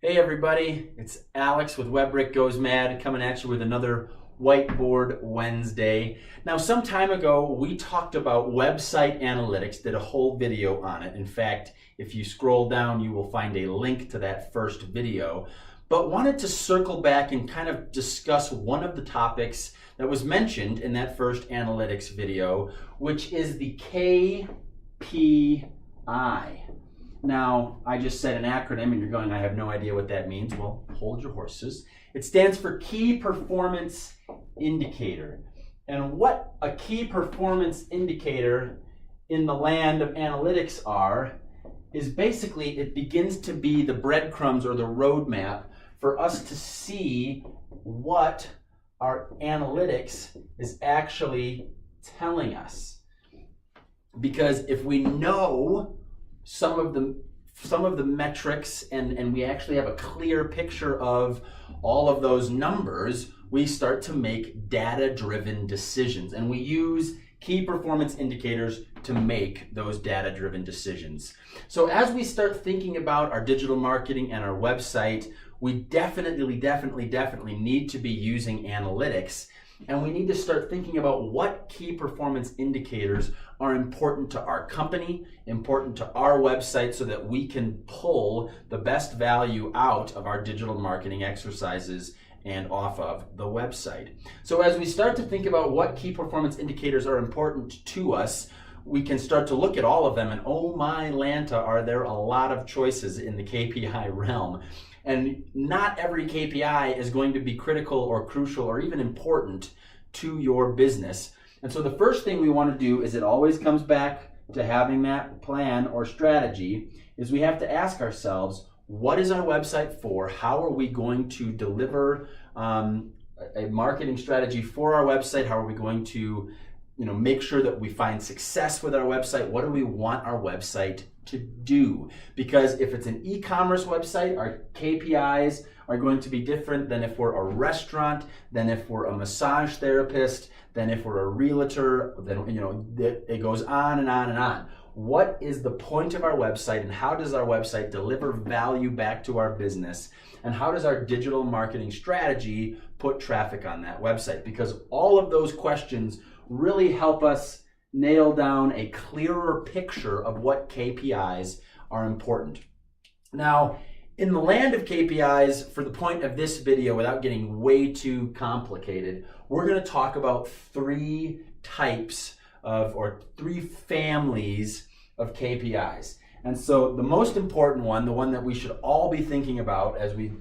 Hey everybody, it's Alex with WebriQ Goes Mad coming at you with another Whiteboard Wednesday. Now, some time ago we talked about website analytics, did a whole video on it. In fact, if you scroll down you will find a link to that first video, but wanted to circle back and kind of discuss one of the topics that was mentioned in that first analytics video, which is the KPI. Now, I just said an acronym and you're going, I have no idea what that means. Well, hold your horses. It stands for Key Performance Indicator. And what a key performance indicator in the land of analytics are is basically it begins to be the breadcrumbs or the roadmap for us to see what our analytics is actually telling us. Because if we know some of the metrics and we actually have a clear picture of all of those numbers, we start to make data-driven decisions, and we use key performance indicators to make those data-driven decisions. So as we start thinking about our digital marketing and our website, we definitely need to be using analytics, and we need to start thinking about what key performance indicators are important to our company, important to our website, so that we can pull the best value out of our digital marketing exercises and off of the website. So as we start to think about what key performance indicators are important to us, we can start to look at all of them, and oh my Lanta, are there a lot of choices in the KPI realm. And not every KPI is going to be critical or crucial or even important to your business. And so the first thing we want to do is, it always comes back to having that plan or strategy, is we have to ask ourselves, what is our website for? How are we going to deliver a marketing strategy for our website? How are we going to make sure that we find success with our website? What do we want our website to do? Because if it's an e-commerce website, our KPIs are going to be different than if we're a restaurant, than if we're a massage therapist, than if we're a realtor, then it goes on and on and on. What is the point of our website, and how does our website deliver value back to our business? And how does our digital marketing strategy put traffic on that website? Because all of those questions really help us nail down a clearer picture of what KPIs are important. Now, in the land of KPIs, for the point of this video, without getting way too complicated, we're going to talk about three types of, or three families of KPIs. And so the most important one, the one that we should all be thinking about as we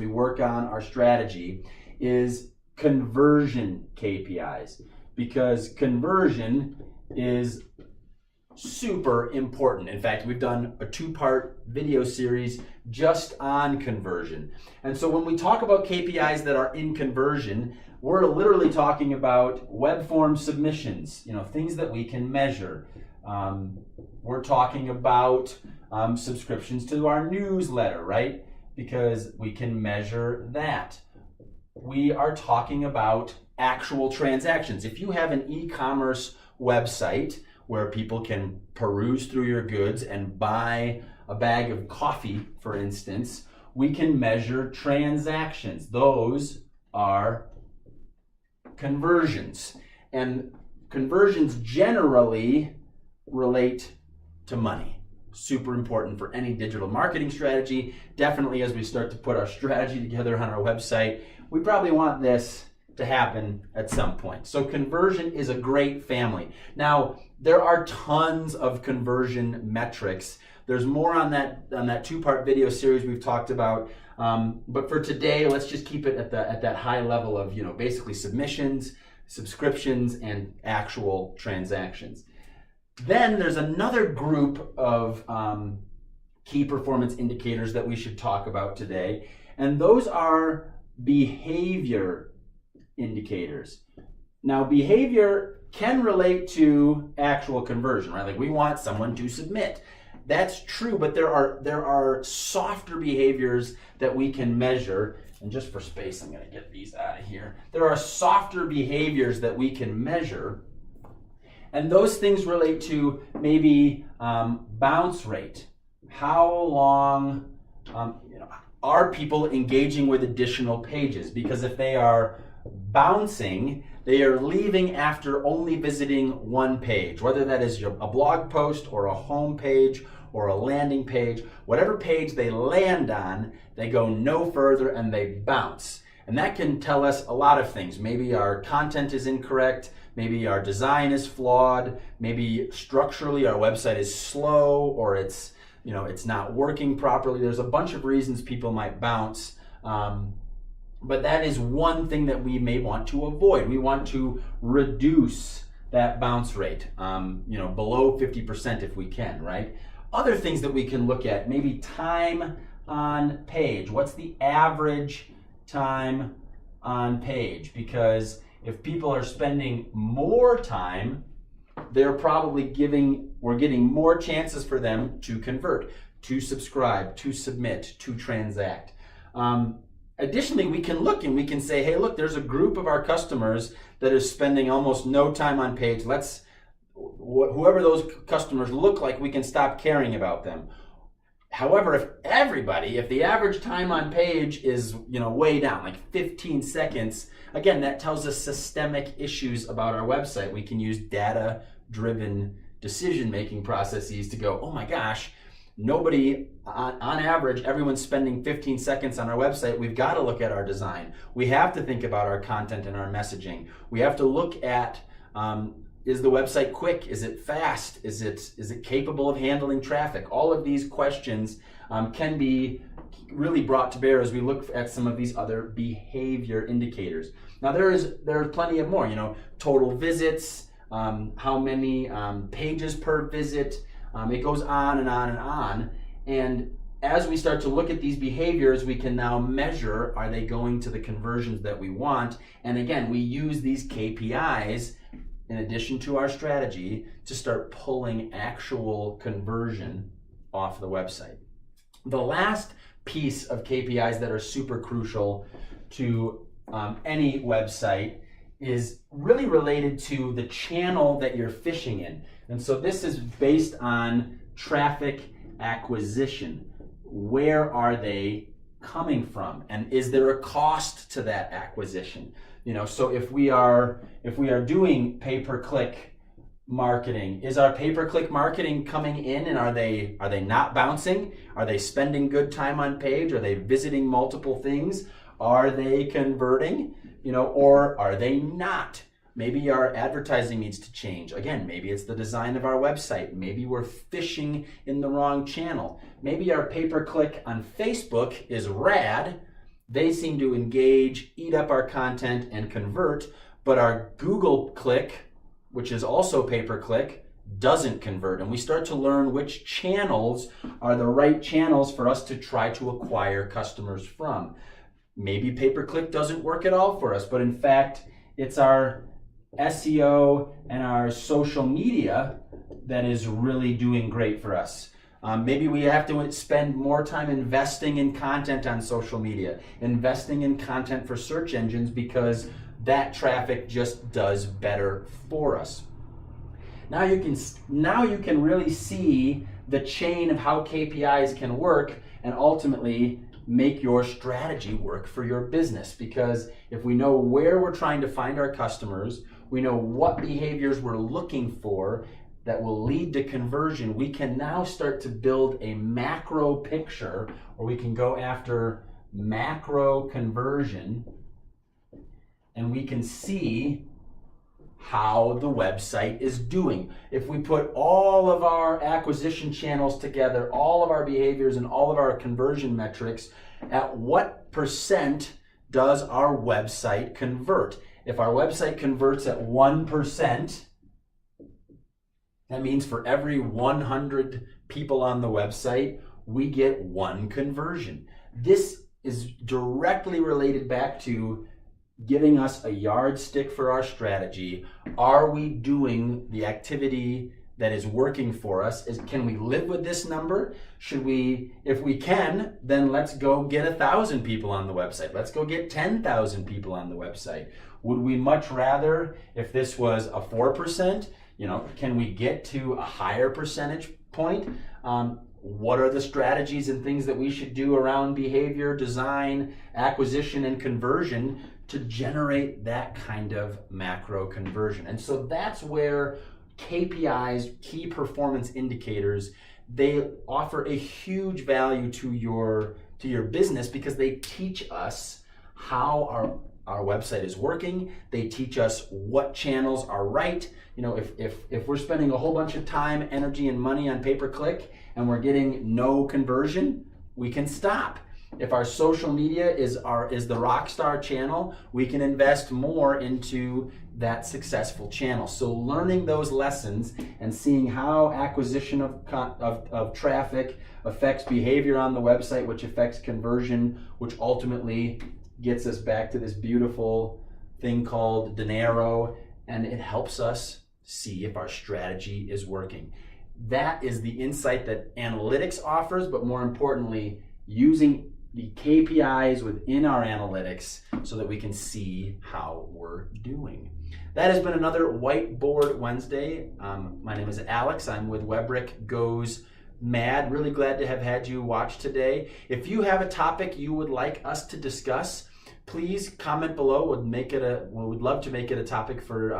work on our strategy, is conversion KPIs. Because conversion is super important. In fact, we've done a two-part video series just on conversion. And so when we talk about KPIs that are in conversion, we're literally talking about web form submissions, things that we can measure. We're talking about subscriptions to our newsletter, right? Because we can measure that. We are talking about actual transactions. If you have an e-commerce website where people can peruse through your goods and buy a bag of coffee, for instance, we can measure transactions. Those are conversions. And conversions generally relate to money. Super important for any digital marketing strategy. Definitely as we start to put our strategy together on our website, we probably want this to happen at some point. So conversion is a great family. Now, there are tons of conversion metrics. There's more on that two-part video series we've talked about. But for today, let's just keep it at that high level of basically submissions, subscriptions, and actual transactions. Then there's another group of key performance indicators that we should talk about today, and those are behavior indicators. Now, behavior can relate to actual conversion, right? Like we want someone to submit. That's true, but there are softer behaviors that we can measure. And just for space, I'm going to get these out of here. There are softer behaviors that we can measure, and those things relate to maybe bounce rate. How long are people engaging with additional pages? Because if they are bouncing, they are leaving after only visiting one page, whether that is a blog post or a home page or a landing page. Whatever page they land on, they go no further and they bounce. And that can tell us a lot of things. Maybe our content is incorrect, maybe our design is flawed, maybe structurally our website is slow, or it's not working properly. There's a bunch of reasons people might bounce. But that is one thing that we may want to avoid. We want to reduce that bounce rate, below 50% if we can, right? Other things that we can look at, maybe time on page. What's the average time on page? Because if people are spending more time, they're probably we're getting more chances for them to convert, to subscribe, to submit, to transact. Additionally, we can look and we can say, hey, look, there's a group of our customers that is spending almost no time on page. Whoever those customers look like, we can stop caring about them. However, if the average time on page is, way down, like 15 seconds, again, that tells us systemic issues about our website. We can use data-driven decision-making processes to go, oh my gosh, nobody, on average, everyone's spending 15 seconds on our website. We've got to look at our design. We have to think about our content and our messaging. We have to look at, is the website quick? Is it fast? Is it capable of handling traffic? All of these questions can be really brought to bear as we look at some of these other behavior indicators. Now there's plenty of more, total visits, how many pages per visit. It goes on and on and on. And as we start to look at these behaviors, we can now measure, are they going to the conversions that we want? And again, we use these KPIs in addition to our strategy to start pulling actual conversion off the website. The last piece of KPIs that are super crucial to any website is really related to the channel that you're fishing in. And so this is based on traffic acquisition. Where are they coming from? And is there a cost to that acquisition? So if we are doing pay-per-click marketing, is our pay-per-click marketing coming in and are they not bouncing? Are they spending good time on page? Are they visiting multiple things? Are they converting? Or are they not? Maybe our advertising needs to change. Again, maybe it's the design of our website. Maybe we're fishing in the wrong channel. Maybe our pay-per-click on Facebook is rad. They seem to engage, eat up our content, and convert, but our Google click, which is also pay-per-click, doesn't convert. And we start to learn which channels are the right channels for us to try to acquire customers from. Maybe pay-per-click doesn't work at all for us, but in fact, it's our SEO and our social media that is really doing great for us. Maybe we have to spend more time investing in content on social media, investing in content for search engines, because that traffic just does better for us. Now you can really see the chain of how KPIs can work and ultimately make your strategy work for your business. Because if we know where we're trying to find our customers, we know what behaviors we're looking for that will lead to conversion, we can now start to build a macro picture, or we can go after macro conversion, and we can see how the website is doing. If we put all of our acquisition channels together, all of our behaviors and all of our conversion metrics, at what percent does our website convert? If our website converts at 1%, that means for every 100 people on the website, we get 1 conversion. This is directly related back to giving us a yardstick for our strategy. Are we doing the activity that is working for us? Can we live with this number? Should we, if we can, then let's go get 1,000 people on the website. Let's go get 10,000 people on the website. Would we much rather, if this was a 4%, can we get to a higher percentage point? what are the strategies and things that we should do around behavior, design, acquisition, and conversion to generate that kind of macro conversion. And so that's where KPIs, key performance indicators, they offer a huge value to your business, because they teach us how our website is working. They teach us what channels are right. You know, if we're spending a whole bunch of time, energy, and money on pay-per-click and we're getting no conversion, we can stop. If our social media is the rock star channel, we can invest more into that successful channel. So learning those lessons and seeing how acquisition of traffic affects behavior on the website, which affects conversion, which ultimately gets us back to this beautiful thing called dinero, and it helps us see if our strategy is working. That is the insight that analytics offers, but more importantly, using the KPIs within our analytics so that we can see how we're doing. That has been another Whiteboard Wednesday. My name is Alex. I'm with WebriQ Goes Mad. Really glad to have had you watch today. If you have a topic you would like us to discuss, please comment below. We'd love to make it a topic for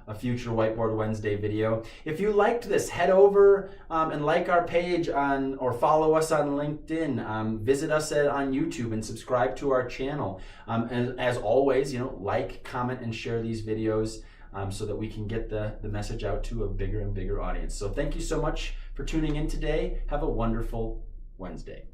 a future Whiteboard Wednesday video. If you liked this, head over and like our page or follow us on LinkedIn. Visit us on YouTube and subscribe to our channel. And as always, like, comment, and share these videos so that we can get the message out to a bigger and bigger audience. So thank you so much for tuning in today. Have a wonderful Wednesday.